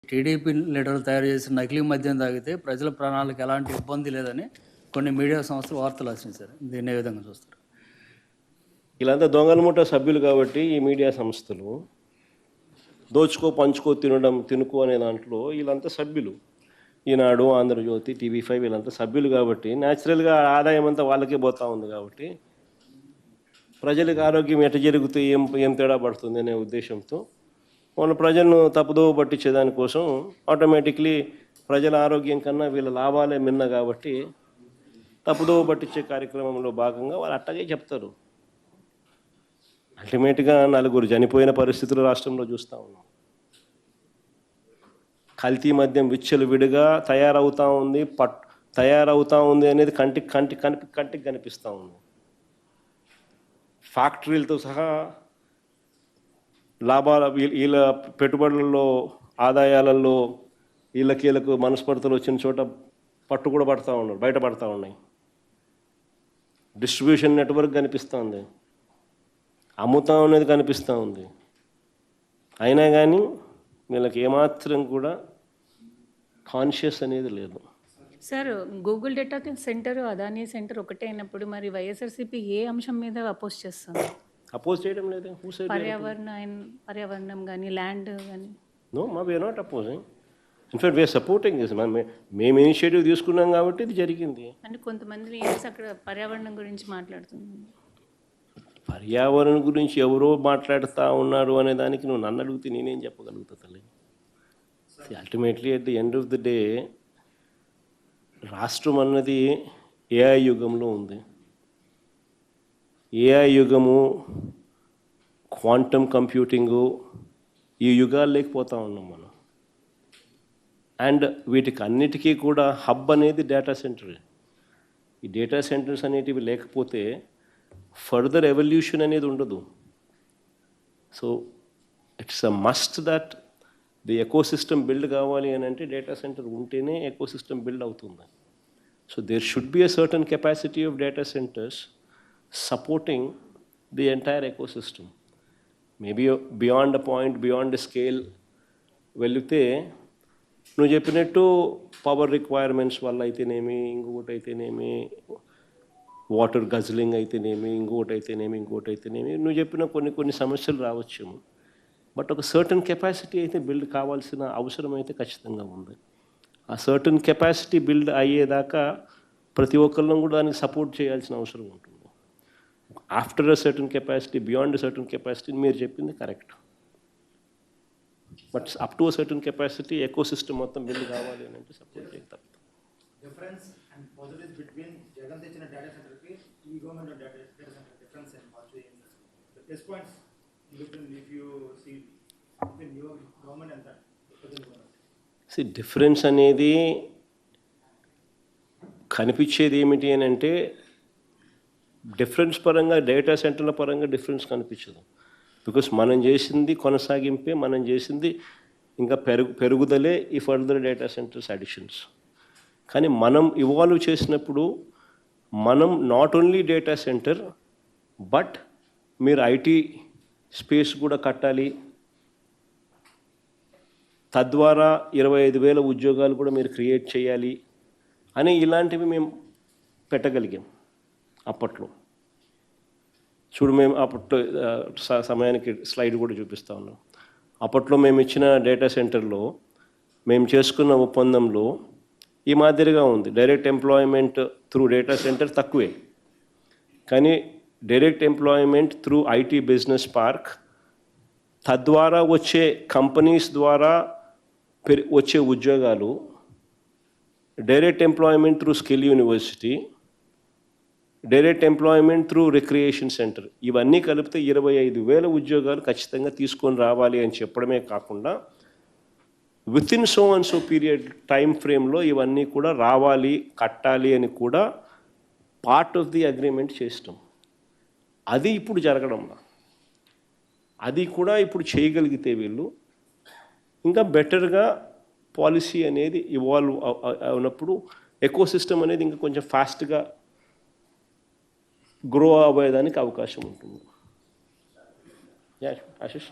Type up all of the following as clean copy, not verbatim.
TDP లీడర్లు తయారు చేసిన నకిలీ మద్యం తాగితే ప్రజల ప్రాణాలకు ఎలాంటి ఇబ్బంది లేదని కొన్ని మీడియా సంస్థలు వార్తలు రచించారు. దీన్ని ఏ విధంగా చూస్తారు? వీళ్ళంతా దొంగల ముఠా సభ్యులు కాబట్టి ఈ మీడియా సంస్థలు దోచుకో పంచుకో తినుకో అనే దాంట్లో వీళ్ళంతా సభ్యులు. ఈనాడు, ఆంధ్రజ్యోతి, TV5 వీళ్ళంతా సభ్యులు కాబట్టి న్యాచురల్గా ఆదాయం అంతా వాళ్ళకే పోతూ ఉంది. కాబట్టి ప్రజలకు ఆరోగ్యం ఎట జరిగితే ఏం తేడా పడుతుంది అనే ఉద్దేశంతో వాళ్ళ ప్రజలను తప్పుదోవ పట్టించే దానికోసం ఆటోమేటిక్లీ ప్రజల ఆరోగ్యం కన్నా వీళ్ళ లాభాలే మిన్న కాబట్టి తప్పుదోవ పట్టించే కార్యక్రమంలో భాగంగా వాళ్ళు అట్టగే చెప్తారు. అల్టిమేట్గా 4 చనిపోయిన పరిస్థితులు రాష్ట్రంలో చూస్తూ ఉన్నాం. కల్తీ మద్యం విచ్చలవిడిగా తయారవుతూ ఉంది అనేది కంటికి కనిపిస్తూ ఉంది. ఫ్యాక్టరీలతో సహా లాభాల వీళ్ళ పెట్టుబడులలో ఆదాయాలలో వీళ్ళకు మనస్పర్ధలు వచ్చిన చోట పట్టు కూడా పడుతూ ఉన్నారు, బయటపడతా ఉన్నాయి. డిస్ట్రిబ్యూషన్ నెట్వర్క్ కనిపిస్తూ ఉంది, అమ్ముతా అనేది కనిపిస్తూ ఉంది. అయినా కానీ వీళ్ళకి ఏమాత్రం కూడా కాన్షియస్ అనేది లేదు. Sir, Google data centre, Adani pour ఒకటే అయినప్పుడు మరి వైఎస్ఆర్సీపీ ఏ అంశం మీద అపోజ్ చేస్తుంది? అపోజ్ చేయడం లేదు. పర్యావరణం కానీ ల్యాండ్ కానీ. No, we are not opposing. In fact we are supporting this. మేము ఇనిషియేటివ్ తీసుకున్నాం కాబట్టి ఇది జరిగింది. అంటే కొంతమంది అక్కడ పర్యావరణం గురించి మాట్లాడుతున్నారు. పర్యావరణం గురించి ఎవరో మాట్లాడుతూ ఉన్నారు అనే దానికి నువ్వు నన్ను అడిగితే నేనేం చెప్పగలుగుతా తల్లి? Ultimately at the end of the day రాష్ట్రం అన్నది ఏఐ యుగంలో ఉంది. ఏఐ యుగము, క్వాంటమ్ కంప్యూటింగు, ఈ యుగాలు లేకపోతూ ఉన్నాం మనం. అండ్ వీటికి అన్నిటికీ కూడా హబ్ అనేది డేటా సెంటర్. ఈ డేటా సెంటర్స్ అనేటివి లేకపోతే ఫర్దర్ ఎవల్యూషన్ అనేది ఉండదు. So it's a must that the ecosystem build కావాలి అని అంటే డేటా సెంటర్ ఉంటేనే ఎకోసిస్టమ్ బిల్డ్ అవుతుంది. So there should be a certain capacity of data centres supporting the entire ecosystem. Maybe beyond a point, beyond a scale వెళితే నువ్వు చెప్పినట్టు power requirements వల్ల అయితేనేమి, ఇంకొకటి అయితేనేమి, వాటర్ గజ్లింగ్ అయితేనేమి, ఇంకొకటి అయితేనేమి నువ్వు చెప్పిన కొన్ని సమస్యలు రావచ్చు. బట్ ఒక సర్టన్ కెపాసిటీ అయితే బిల్డ్ కావాల్సిన అవసరం అయితే ఖచ్చితంగా ఉంది. ఆ సర్టన్ కెపాసిటీ బిల్డ్ అయ్యేదాకా ప్రతి ఒక్కళ్ళం కూడా దానికి సపోర్ట్ చేయాల్సిన అవసరం ఉంటుంది. After a certain capacity, beyond a certain capacity మీరు చెప్పింది correct. But up to a certain capacity ecosystem మొత్తం బిల్డ్ కావాలి అని అంటే సపోర్ట్ చేస్తాం. Difference and positives between Jagan తెచ్చిన డేటా సెంటర్కి ఈ government data centre difference and positive the plus points if you see between your government and that present government. Difference అనేది కనిపించేది ఏమిటి అని అంటే డిఫరెన్స్ పరంగా, డేటా సెంటర్ల పరంగా డిఫరెన్స్ కనిపించదు. బికాస్ మనం చేసింది కొనసాగింపే, మనం చేసింది ఇంకా పెరుగుదలే ఈ ఫర్దర్ డేటా సెంటర్స్ అడిషన్స్. కానీ మనం ఇవాల్వ్ చేసినప్పుడు మనం not only data centre but మీరు ఐటీ స్పేస్ కూడా కట్టాలి, తద్వారా 25,000 ఉద్యోగాలు కూడా మీరు క్రియేట్ చేయాలి అని ఇలాంటివి మేము పెట్టగలిగాం. అప్పట్లో చూడు, మేము అప్పట్లో సమయానికి స్లైడ్ కూడా చూపిస్తూ ఉన్నాం. అప్పట్లో మేము ఇచ్చిన డేటా సెంటర్లో మేము చేసుకున్న ఒప్పందంలో ఈ మాదిరిగా ఉంది. Direct employment through data centre తక్కువే, కానీ direct employment through IT business park, తద్వారా వచ్చే కంపెనీస్ ద్వారా వచ్చే ఉద్యోగాలు, direct employment through skill university, direct employment through recreation centre, ఇవన్నీ కలిపితే 25,000 ఉద్యోగాలు ఖచ్చితంగా తీసుకొని రావాలి అని చెప్పడమే కాకుండా with in so and so period time ఫ్రేమ్లో ఇవన్నీ కూడా రావాలి, కట్టాలి అని కూడా పార్ట్ ఆఫ్ ది అగ్రిమెంట్ చేస్తాం. అది ఇప్పుడు జరగడంలా, అది కూడా ఇప్పుడు చేయగలిగితే వీళ్ళు ఇంకా బెటర్గా పాలసీ అనేది ఇవాల్వ్ అయినప్పుడు ఎకోసిస్టమ్ అనేది ఇంకా కొంచెం ఫాస్ట్గా గ్రో అవ్వేదానికి అవకాశం ఉంటుంది. Ashish.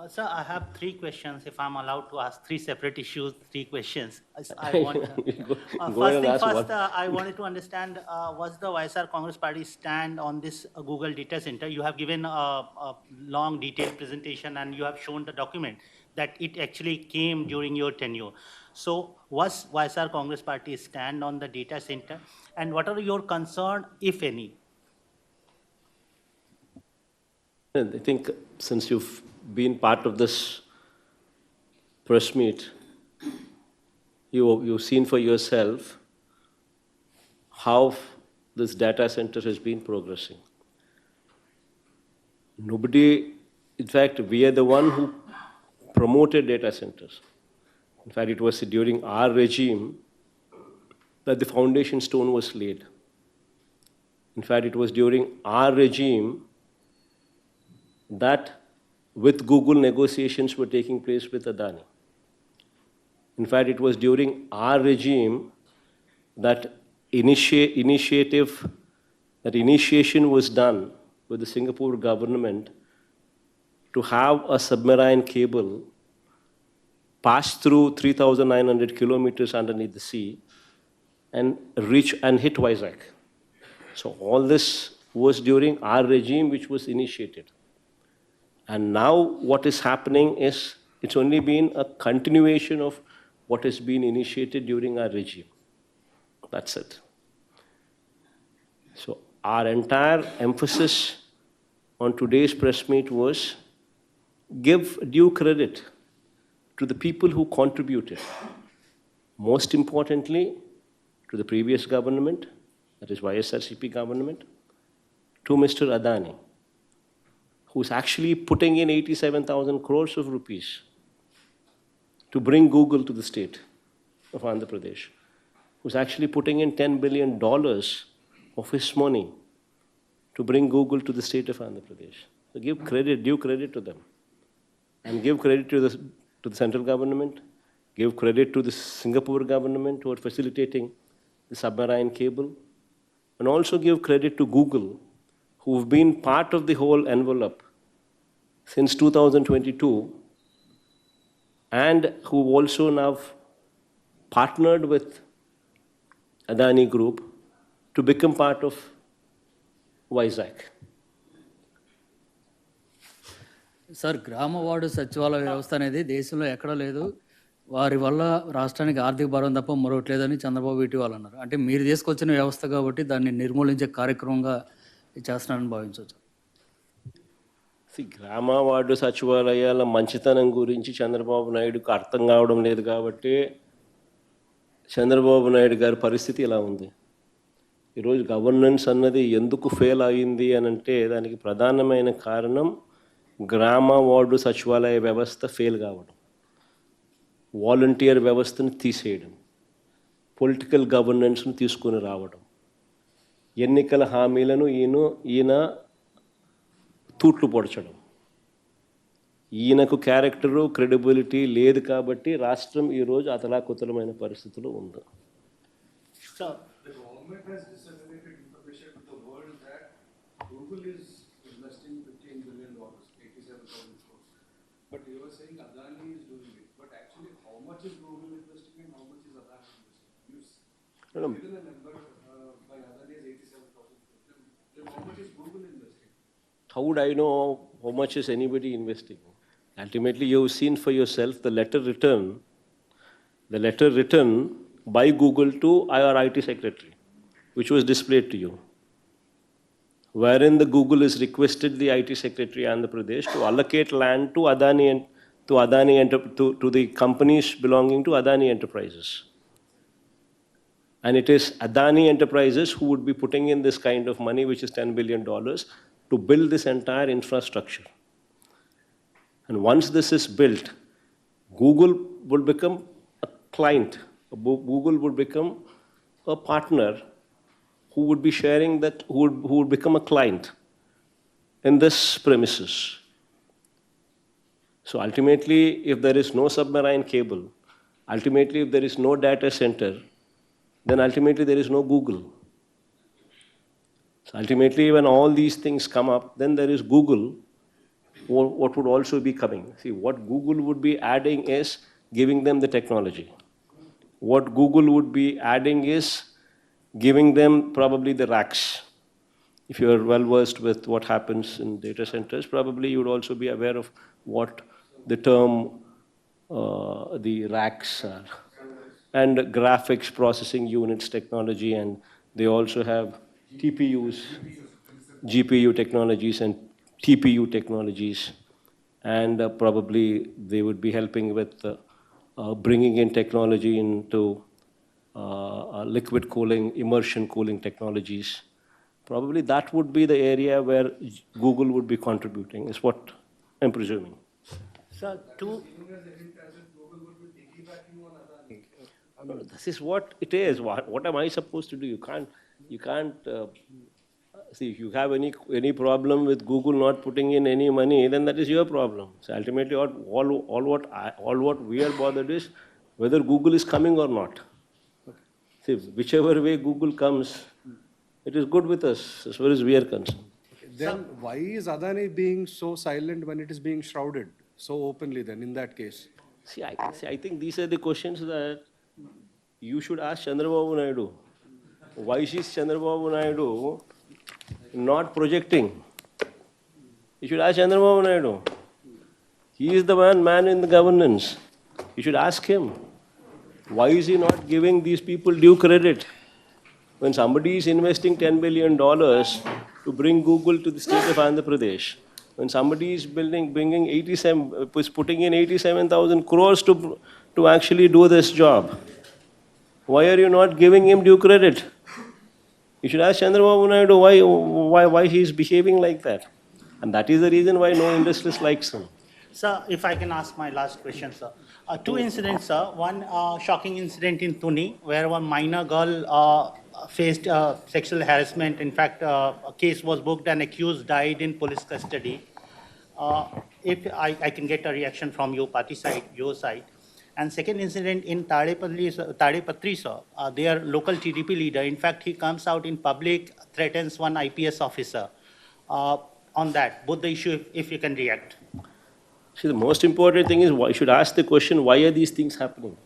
Sir, I have three questions. If I'm allowed to ask three separate issues, three questions. I want. Go First ahead and thing ask first, one. I wanted to understand what's the YSR Congress Party stand on this Google data center? You have given a long, detailed presentation, and you have shown the document that it actually came during your tenure. So, what's YSR Congress Party stand on the data center, and what are your concerns, if any? And I think since you've been part of this press meet, you've seen for yourself how this data center has been progressing. Nobody, in fact, we are the one who promoted data centers. In fact, it was during our regime that the foundation stone was laid. In fact, it was during our regime that with Google negotiations were taking place with Adani. In fact, it was during our regime that initiation was done with the Singapore government to have a submarine cable pass through 3,900 kilometers underneath the sea and reach and hit Vizag. So all this was during our regime, which was initiated. And now what is happening is it's only been a continuation of what has been initiated during our regime. That's it. So our entire emphasis on today's press meet was give due credit to the people who contributed. Most importantly, to the previous government, that is YSRCP government, to Mr. Adani, who's actually putting in 87,000 crores of rupees to bring Google to the state of Andhra Pradesh, who's actually putting in $10 billion of his money to bring Google to the state of Andhra Pradesh. So give credit, due credit to them. And give credit to the central government, give credit to the Singapore government who are facilitating the submarine cable, and also give credit to Google, who've been part of the whole envelope since 2022, and who also now partnered with Adani Group to become part of Vizag. Sir గ్రామ ward సచివాలయ వ్యవస్థ అనేది దేశంలో ఎక్కడా లేదు, వారి వల్ల రాష్ట్రానికి ఆర్థిక భారం తప్ప మరొకటి లేదని చంద్రబాబు ఇటీవల అన్నారు. అంటే మీరు తీసుకొచ్చిన వ్యవస్థ కాబట్టి దాన్ని నిర్మూలించే కార్యక్రమంగా చేస్తున్నారని భావించవచ్చు. గ్రామ వార్డు సచివాలయాల మంచితనం గురించి చంద్రబాబు నాయుడుకు అర్థం కావడం లేదు కాబట్టి చంద్రబాబు నాయుడు గారి పరిస్థితి ఇలా ఉంది. ఈరోజు గవర్నెన్స్ అన్నది ఎందుకు ఫెయిల్ అయింది అని అంటే దానికి ప్రధానమైన కారణం గ్రామ వార్డు సచివాలయ వ్యవస్థ ఫెయిల్ కావడం, వాలంటీర్ వ్యవస్థను తీసేయడం, పొలిటికల్ గవర్నెన్స్ను తీసుకొని రావడం, ఎన్నికల హామీలను ఈయన తూట్లు పొడచడం. ఈయనకు క్యారెక్టరు క్రెడిబిలిటీ లేదు కాబట్టి రాష్ట్రం ఈరోజు అతలాకుతలమైన పరిస్థితిలో ఉంది. Sir, The government has disseminated information to the world that Google is investing $15 billion, 87,000 crores. But you are saying Adani is doing it. But actually, how much is Google investing and how much is Adani investing? You given a number by Adani is 87,000 crores. Then how much is Google investing? How would I know how much is anybody investing? Ultimately, you've seen for yourself the letter written by Google to our IT secretary, which was displayed to you, wherein the Google has requested the IT secretary Andhra Pradesh to allocate land to to the companies belonging to Adani Enterprises. And it is Adani Enterprises who would be putting in this kind of money, which is $10 billion, to build this entire infrastructure. And once this is built, Google will become a client. Google would become a partner who would be sharing that, who would become a client in this premises. So ultimately, if there is no submarine cable, ultimately if there is no data center, then ultimately there is no Google. So ultimately when all these things come up, then there is Google what would also be coming. See, what Google would be adding is giving them the technology. What Google would be adding is giving them probably the racks. If you're well versed with what happens in data centers, probably you would also be aware of what the term the racks are. And graphics processing units technology, and they also have TPUs, GPU technologies and TPU technologies, and probably they would be helping with bringing in technology into liquid cooling, immersion cooling technologies. Probably that would be the area where Google would be contributing, is what I'm presuming. Sir, two. No, this is what it is. What am I supposed to do? You can't see, if you have any problem with Google not putting in any money, then that is your problem. So ultimately, all what we are bothered is whether Google is coming or not. See, whichever way Google comes, it is good with us as far as we are concerned. Then why is Adani being so silent when it is being shrouded so openly then in that case? See, I think these are the questions that you should ask Chandrababu Naidu. Why is Chandrababu Naidu not projecting? You should ask Chandrababu Naidu. He is the man in the governance. You should ask him. Why is he not giving these people due credit? When somebody is investing $10 billion to bring Google to the state of Andhra Pradesh, when somebody is putting in 87,000 crores to actually do this job, why are you not giving him due credit? You should ask Chandrababu Naidu why he is behaving like that. And that is the reason why no industrialist likes him. Sir, if I can ask my last question, sir. Two incidents, sir. One shocking incident in Pune, where one minor girl faced sexual harassment. In fact, a case was booked and accused died in police custody. If I can get a reaction from your party side, your side. And second incident in Tadepatri, sir, their local TDP leader, in fact, he comes out in public, threatens one IPS officer. On that, both the issue, if you can react. See, the most important thing is you should ask the question, why are these things happening?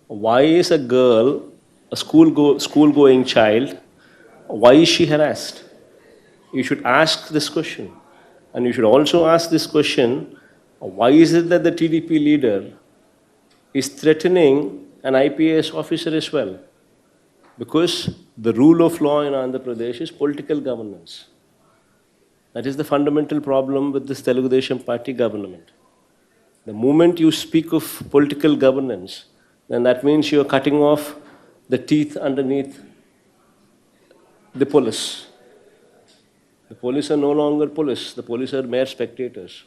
Why is a girl, a school-going child, why is she harassed? You should ask this question. And you should also ask this question, why is it that the TDP leader is threatening an IPS officer as well? Because the rule of law in Andhra Pradesh is political governance. That is the fundamental problem with this Telugu Desam Party government. The moment you speak of political governance, then that means you are cutting off the teeth underneath the police. The police are no longer police. The police are mere spectators.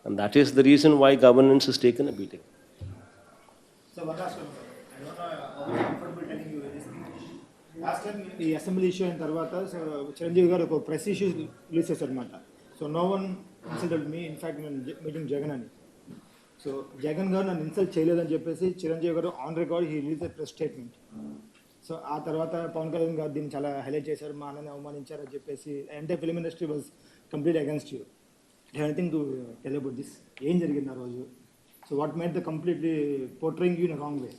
And that is the reason why governance has taken a beating. So one last one, sir. I don't know how comfortable telling you this thing. Last time ఈ assembly issue అయిన తర్వాత so Chiranjeevi గారు ఒక press issue release చేశారనమాట. So no one insulted me, in fact నేను meeting Jagan అని. So Jagan గారు నన్ను ఇన్సల్ట్ చేయలేదని చెప్పేసి చిరంజీవి గారు on record he release a press statement. So ఆ తర్వాత పవన్ కళ్యాణ్ గారు దీన్ని చాలా హైలైట్ చేశారు, మా అన్నని అవమానించారు అని చెప్పేసి entire film industry was complete against you. Anything to tell about this? ఏం జరిగింది ఆ రోజు? So what made the completely portraying you in wrong way?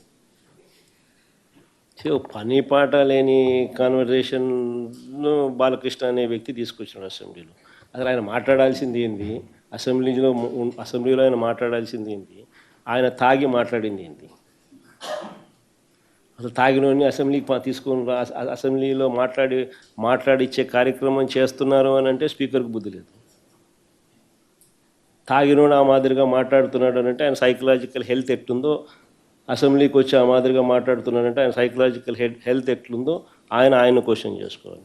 So పని పాట లేని కాన్వర్జేషన్ను బాలకృష్ణ అనే వ్యక్తి తీసుకొచ్చాడు అసెంబ్లీలో. అసలు ఆయన మాట్లాడాల్సింది ఏంది? అసెంబ్లీలో ఆయన మాట్లాడాల్సింది ఏంటి? ఆయన తాగి మాట్లాడింది ఏంటి? అసలు తాగినోని అసెంబ్లీకి తీసుకొని అసెంబ్లీలో మాట్లాడిచ్చే కార్యక్రమం చేస్తున్నారు అని అంటే స్పీకర్కి బుద్ధి లేదు. తాగినోడు ఆ మాదిరిగా మాట్లాడుతున్నాడు అని అంటే ఆయన సైకలాజికల్ హెల్త్ ఎట్లుందో, అసెంబ్లీకి వచ్చి ఆ మాదిరిగా మాట్లాడుతున్నాడంటే ఆయన సైకలాజికల్ హెల్త్ ఎట్లుందో ఆయన క్వశ్చన్ చేసుకోవాలి.